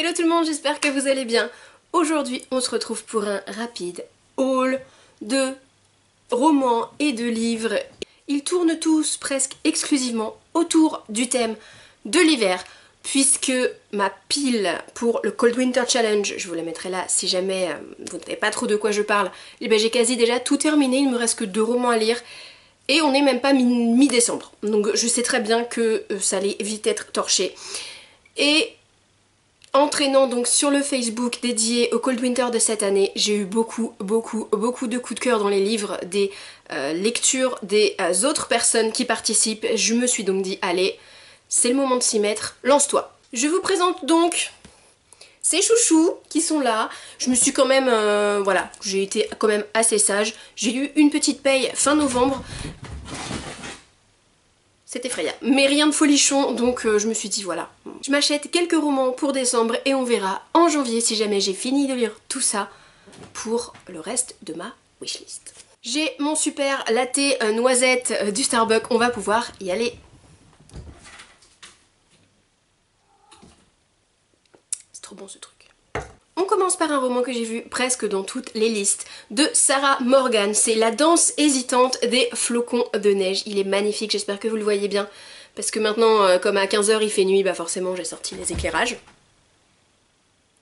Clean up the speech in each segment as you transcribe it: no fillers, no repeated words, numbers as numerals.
Hello tout le monde, j'espère que vous allez bien. Aujourd'hui, on se retrouve pour un rapide haul de romans et de livres. Ils tournent tous presque exclusivement autour du thème de l'hiver, puisque ma pile pour le Cold Winter Challenge, je vous la mettrai là si jamais vous ne savez pas trop de quoi je parle, et ben j'ai quasi déjà tout terminé, il me reste que 2 romans à lire. Et on n'est même pas mi-décembre, donc je sais très bien que ça allait vite être torché. Et entraînant donc sur le Facebook dédié au Cold Winter de cette année, j'ai eu beaucoup de coups de cœur dans les livres, des lectures des autres personnes qui participent. Je me suis donc dit, allez, c'est le moment de s'y mettre, lance-toi. Je vous présente donc ces chouchous qui sont là. Je me suis quand même, voilà, j'ai été quand même assez sage. J'ai eu une petite paye fin novembre. C'est effrayant, mais rien de folichon, donc je me suis dit voilà. Je m'achète quelques romans pour décembre et on verra en janvier si jamais j'ai fini de lire tout ça pour le reste de ma wishlist. J'ai mon super latte noisette du Starbucks, on va pouvoir y aller. C'est trop bon ce truc. On commence par un roman que j'ai vu presque dans toutes les listes de Sarah Morgan. C'est La danse hésitante des flocons de neige. Il est magnifique, j'espère que vous le voyez bien. Parce que maintenant, comme à 15 h il fait nuit, bah forcément j'ai sorti les éclairages.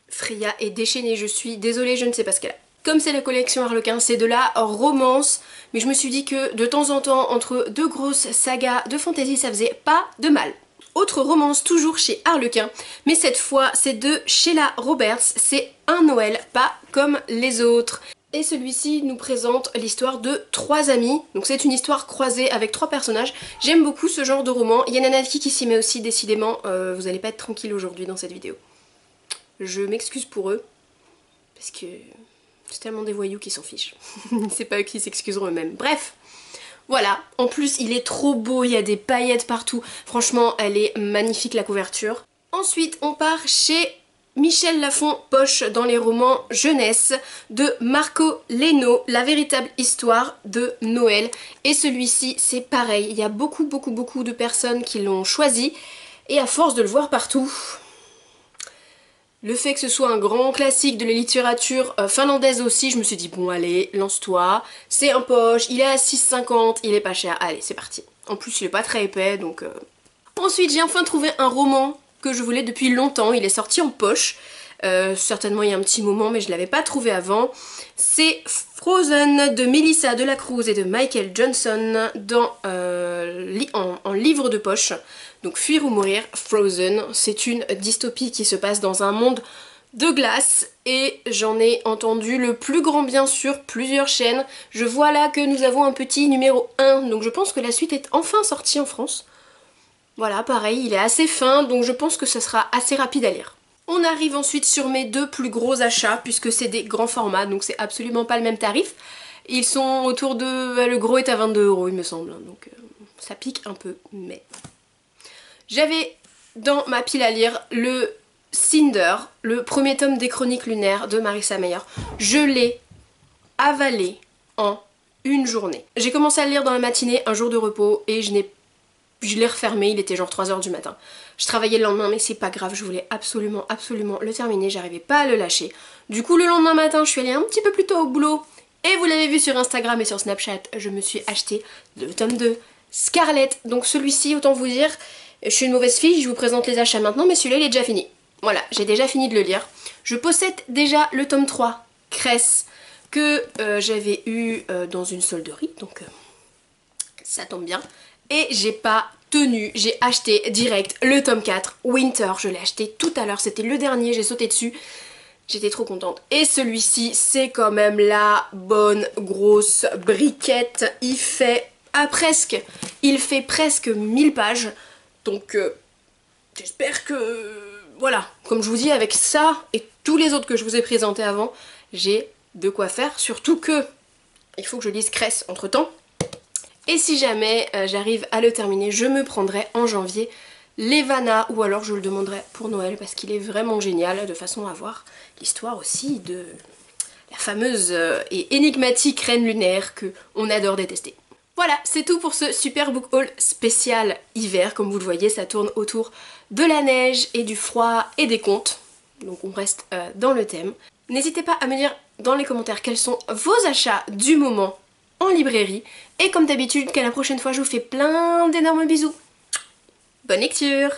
Freya est déchaînée, je suis désolée, je ne sais pas ce qu'elle a. Comme c'est la collection Harlequin, c'est de la romance. Mais je me suis dit que de temps en temps, entre deux grosses sagas de fantasy, ça faisait pas de mal. Autre romance toujours chez Harlequin, mais cette fois c'est de Sheila Roberts, c'est Un Noël pas comme les autres. Et celui-ci nous présente l'histoire de 3 amis, donc c'est une histoire croisée avec 3 personnages. J'aime beaucoup ce genre de roman, il y a Nanaki qui s'y met aussi, décidément, vous allez pas être tranquille aujourd'hui dans cette vidéo. Je m'excuse pour eux, parce que c'est tellement des voyous qui s'en fichent. C'est pas eux qui s'excuseront eux-mêmes. Bref. Voilà, en plus il est trop beau, il y a des paillettes partout. Franchement, elle est magnifique la couverture. Ensuite, on part chez Michel Lafon-Poche dans les romans jeunesse de Marco Leno, la véritable histoire de Noël. Et celui-ci, c'est pareil, il y a beaucoup de personnes qui l'ont choisi. Et à force de le voir partout, le fait que ce soit un grand classique de la littérature finlandaise aussi, je me suis dit bon allez, lance-toi, c'est un poche, il est à 6,50, il est pas cher, allez c'est parti. En plus il est pas très épais donc... Ensuite j'ai enfin trouvé un roman que je voulais depuis longtemps, il est sorti en poche, certainement il y a un petit moment mais je l'avais pas trouvé avant. C'est Frozen de Melissa Delacruz et de Michael Johnson dans, en livre de poche. Donc Fuir ou mourir, Frozen, c'est une dystopie qui se passe dans un monde de glace et j'en ai entendu le plus grand bien sur plusieurs chaînes. Je vois là que nous avons un petit numéro 1, donc je pense que la suite est enfin sortie en France. Voilà, pareil, il est assez fin, donc je pense que ce sera assez rapide à lire. On arrive ensuite sur mes 2 plus gros achats, puisque c'est des grands formats, donc c'est absolument pas le même tarif. Ils sont autour de... le gros est à 22 € il me semble, donc ça pique un peu, mais... J'avais dans ma pile à lire le Cinder, le premier tome des Chroniques lunaires de Marissa Meyer. Je l'ai avalé en une journée. J'ai commencé à le lire dans la matinée, un jour de repos, et je l'ai refermé, il était genre 3 h du matin. Je travaillais le lendemain mais c'est pas grave, je voulais absolument le terminer, j'arrivais pas à le lâcher. Du coup le lendemain matin je suis allée un petit peu plus tôt au boulot et vous l'avez vu sur Instagram et sur Snapchat, je me suis acheté le tome 2 Scarlett. Donc celui-ci, autant vous dire, je suis une mauvaise fille, je vous présente les achats maintenant mais celui-là il est déjà fini. Voilà, j'ai déjà fini de le lire. Je possède déjà le tome 3 Cress que j'avais eu dans une solderie, donc ça tombe bien. Et j'ai pas tenu, j'ai acheté direct le tome 4, Winter, je l'ai acheté tout à l'heure, c'était le dernier, j'ai sauté dessus, j'étais trop contente. Et celui-ci, c'est quand même la bonne grosse briquette, il fait presque 1000 pages, donc j'espère que, voilà, comme je vous dis, avec ça et tous les autres que je vous ai présentés avant, j'ai de quoi faire, surtout que il faut que je lise Cress entre temps. Et si jamais j'arrive à le terminer, je me prendrai en janvier l'Evana ou alors je le demanderai pour Noël parce qu'il est vraiment génial de façon à voir l'histoire aussi de la fameuse et énigmatique reine lunaire que on adore détester. Voilà, c'est tout pour ce super book haul spécial hiver. Comme vous le voyez, ça tourne autour de la neige et du froid et des contes. donc on reste dans le thème. N'hésitez pas à me dire dans les commentaires quels sont vos achats du moment en librairie. Et comme d'habitude, qu'à la prochaine fois je vous fais plein d'énormes bisous. Bonne lecture!